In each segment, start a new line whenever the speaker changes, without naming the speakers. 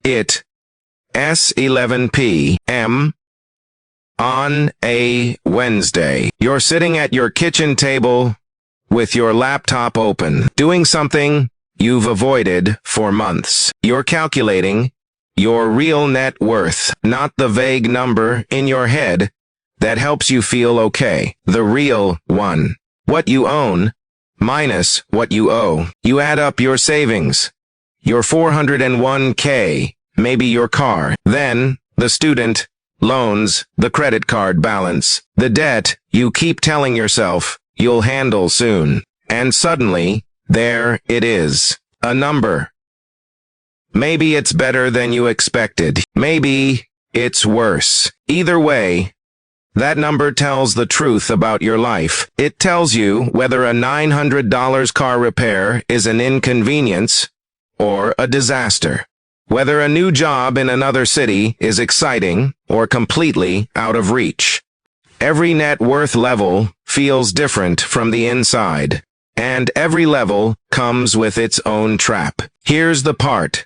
it s11 p.m. on a Wednesday. You're sitting at your kitchen table with your laptop open, doing something you've avoided for months. You're calculating your real net worth, not the vague number in your head that helps you feel okay. The real one. What you own minus what you owe. You add up your savings, your 401k, maybe your car, then the student loans, the credit card balance, the debt you keep telling yourself you'll handle soon. And suddenly, there it is. A number. Maybe it's better than you expected. Maybe it's worse. Either way, that number tells the truth about your life. It tells you whether a $900 car repair is an inconvenience or a disaster. Whether a new job in another city is exciting or completely out of reach. Every net worth level feels different from the inside, and every level comes with its own trap. Here's the part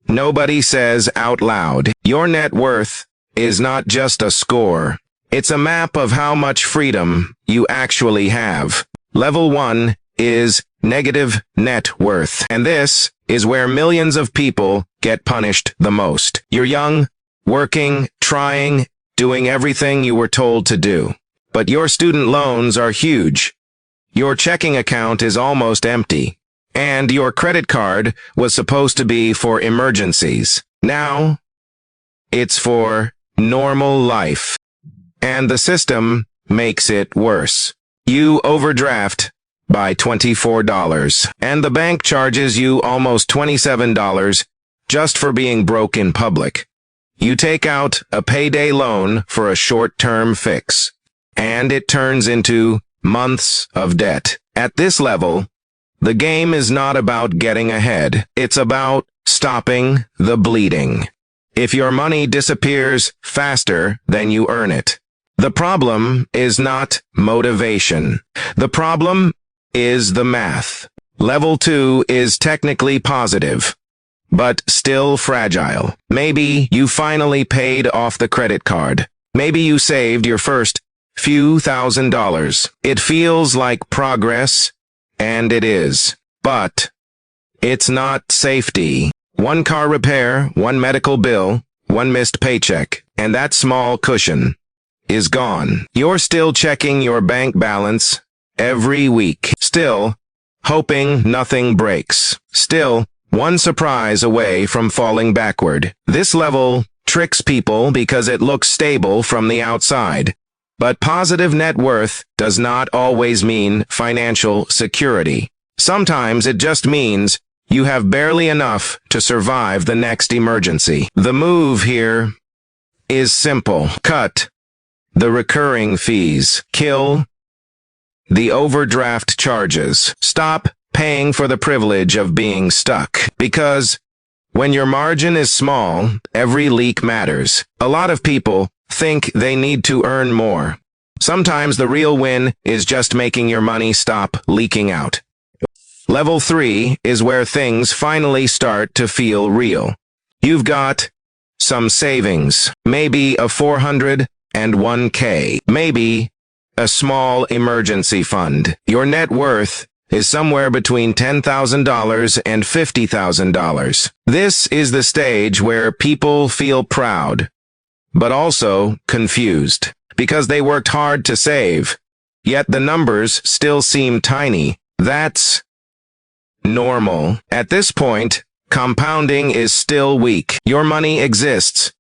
nobody says out loud. Your net worth is not just a score. It's a map of how much freedom you actually have. Level 1 is negative net worth, and this is where millions of people get punished the most. You're young, working, trying, doing everything you were told to do. But your student loans are huge. Your checking account is almost empty. And your credit card was supposed to be for emergencies. Now, it's for normal life. And the system makes it worse. You overdraft by $24, and the bank charges you almost $27 just for being broke in public. You take out a payday loan for a short-term fix, and it turns into months of debt. At this level, the game is not about getting ahead. It's about stopping the bleeding. If your money disappears faster than you earn it, the problem is not motivation. The problem is the math. Level 2 is technically positive, but still fragile. Maybe you finally paid off the credit card. Maybe you saved your first few $1,000s. It feels like progress, and it is. But it's not safety. One car repair, one medical bill, one missed paycheck, and that small cushion is gone. You're still checking your bank balance every week. Still hoping nothing breaks. Still one surprise away from falling backward. This level tricks people because it looks stable from the outside. But positive net worth does not always mean financial security. Sometimes it just means you have barely enough to survive the next emergency. The move here is simple. Cut the recurring fees. Kill the overdraft charges. Stop paying for the privilege of being stuck. Because when your margin is small, every leak matters. A lot of people think they need to earn more. Sometimes the real win is just making your money stop leaking out. Level 3 is where things finally start to feel real. You've got some savings, maybe a 401k, maybe a small emergency fund. Your net worth is somewhere between $10,000 and $50,000. This is the stage where people feel proud, but also confused, because they worked hard to save, yet the numbers still seem tiny. That's normal. At this point, compounding is still weak. Your money exists,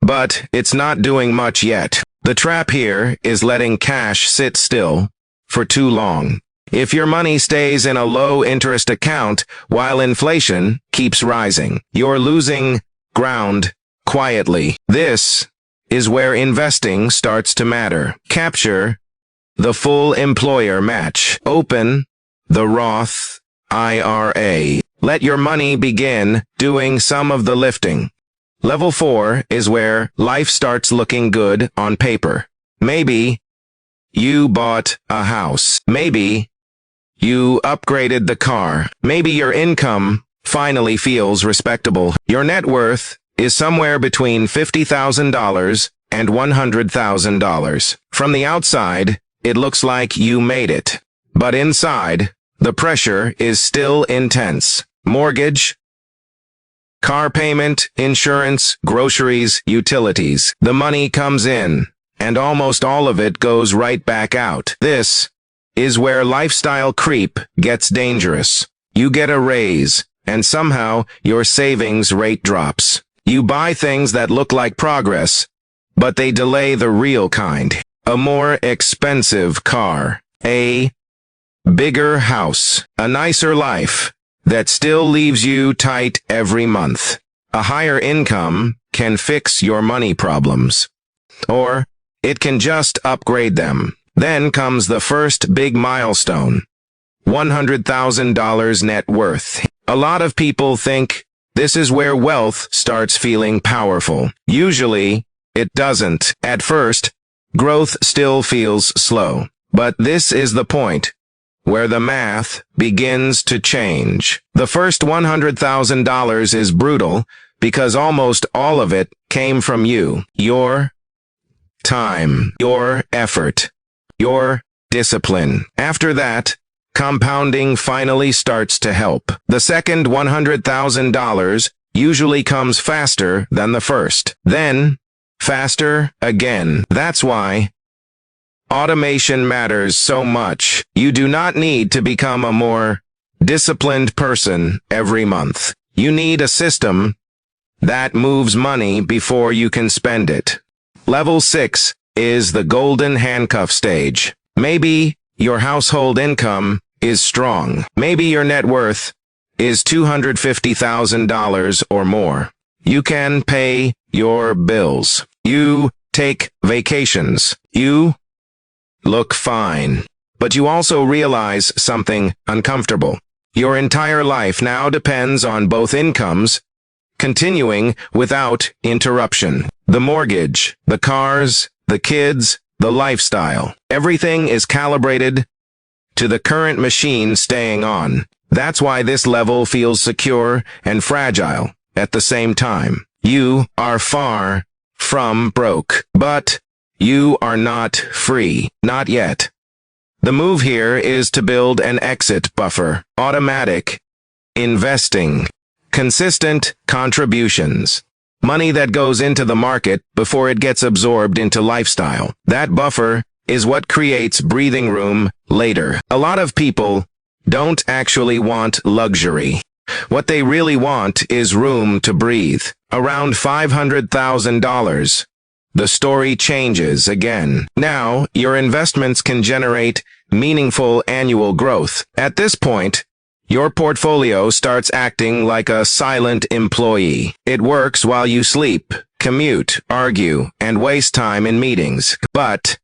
but it's not doing much yet. The trap here is letting cash sit still for too long. If your money stays in a low-interest account while inflation keeps rising, you're losing ground quietly. This is where investing starts to matter. Capture the full employer match. Open the Roth IRA. Let your money begin doing some of the lifting. Level 4 is where life starts looking good on paper. Maybe you bought a house. Maybe you upgraded the car. Maybe your income finally feels respectable. Your net worth is somewhere between $50,000 and $100,000. From the outside, it looks like you made it. But inside, the pressure is still intense. Mortgage, car payment, insurance, groceries, utilities. The money comes in, and almost all of it goes right back out. This is where lifestyle creep gets dangerous. You get a raise, and somehow your savings rate drops. You buy things that look like progress, but they delay the real kind. A more expensive car, a bigger house, a nicer life that still leaves you tight every month. A higher income can fix your money problems, or it can just upgrade them. Then comes the first big milestone, $100,000 net worth. A lot of people think this is where wealth starts feeling powerful. Usually, it doesn't. At first, growth still feels slow. But this is the point where the math begins to change. The first $100,000 is brutal because almost all of it came from you. Your time, your effort, your discipline. After that, compounding finally starts to help. The second $100,000 usually comes faster than the first. Then, faster again. That's why automation matters so much. You do not need to become a more disciplined person every month. You need a system that moves money before you can spend it. Level 6 is the golden handcuff stage. Maybe your household income is strong. Maybe your net worth is $250,000 or more. You can pay your bills. You take vacations. You look fine. But you also realize something uncomfortable. Your entire life now depends on both incomes continuing without interruption. The mortgage, the cars, the kids, the lifestyle. Everything is calibrated to the current machine staying on. That's why this level feels secure and fragile at the same time. You are far from broke, but you are not free. Not yet. The move here is to build an exit buffer. Automatic investing. Consistent contributions. Money that goes into the market before it gets absorbed into lifestyle. That buffer is what creates breathing room later. A lot of people don't actually want luxury. What they really want is room to breathe. Around $500,000. The story changes again. Now, your investments can generate meaningful annual growth. At this point, your portfolio starts acting like a silent employee. It works while you sleep, commute, argue, and waste time in meetings. But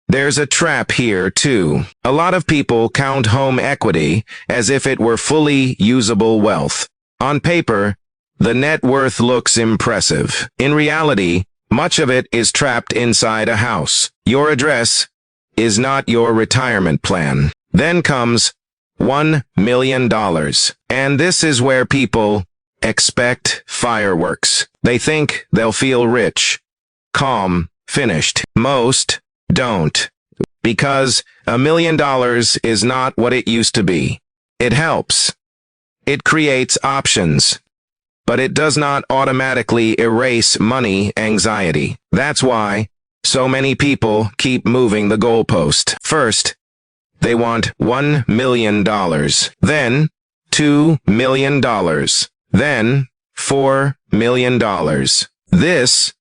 there's a trap here, too. A lot of people count home equity as if it were fully usable wealth. On paper, the net worth looks impressive. In reality, much of it is trapped inside a house. Your address is not your retirement plan. Then comes $1 million. And this is where people expect fireworks. They think they'll feel rich, calm, finished. Most don't. Because $1 million is not what it used to be. It helps. It creates options. But it does not automatically erase money anxiety. That's why so many people keep moving the goalpost. First, they want $1 million. Then, $2 million. Then, $4 million. This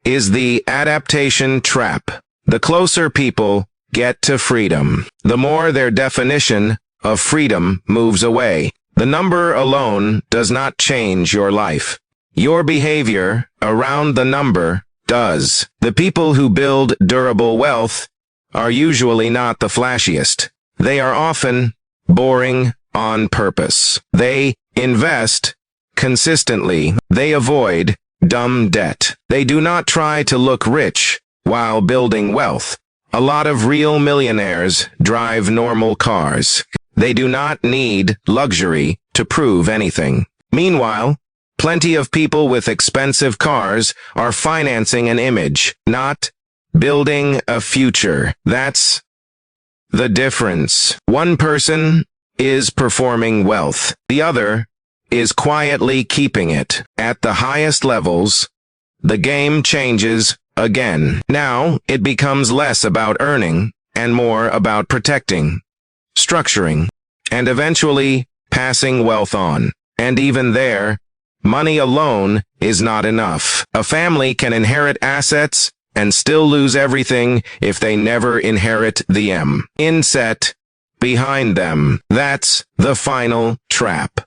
is the adaptation trap. The closer people get to freedom, the more their definition of freedom moves away. The number alone does not change your life. Your behavior around the number does. The people who build durable wealth are usually not the flashiest. They are often boring on purpose. They invest consistently. They avoid dumb debt. They do not try to look rich while building wealth. A lot of real millionaires drive normal cars. They do not need luxury to prove anything. Meanwhile, plenty of people with expensive cars are financing an image, not building a future. That's the difference. One person is performing wealth. The other is quietly keeping it. At the highest levels, the game changes again. Now, it becomes less about earning and more about protecting, structuring, and eventually passing wealth on. And even there, money alone is not enough. A family can inherit assets and still lose everything if they never inherit the inset behind them. That's the final trap.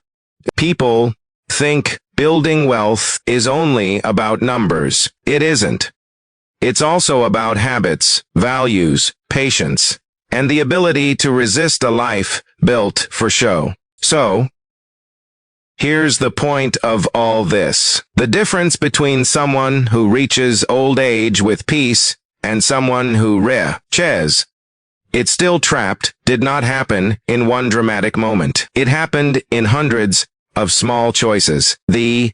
People think building wealth is only about numbers. It isn't. It's also about habits, values, patience, and the ability to resist a life built for show. So, here's the point of all this. The difference between someone who reaches old age with peace and someone who reaches it's still trapped did not happen in one dramatic moment. It happened in hundreds of small choices. The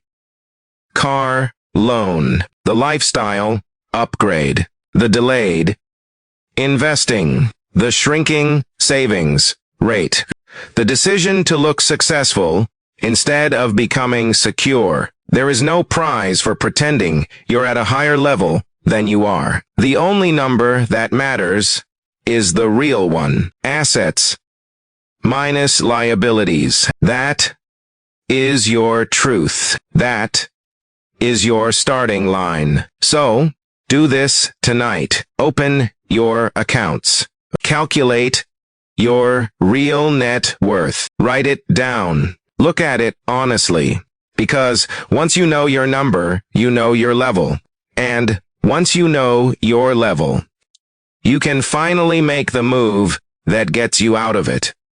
car loan, the lifestyle upgrade, the delayed investing, the shrinking savings rate, the decision to look successful instead of becoming secure. There is no prize for pretending you're at a higher level than you are. The only number that matters is the real one. Assets minus liabilities. That is your truth. That is your starting line. So, do this tonight. Open your accounts. Calculate your real net worth. Write it down. Look at it honestly. Because once you know your number, you know your level. And once you know your level, you can finally make the move that gets you out of it.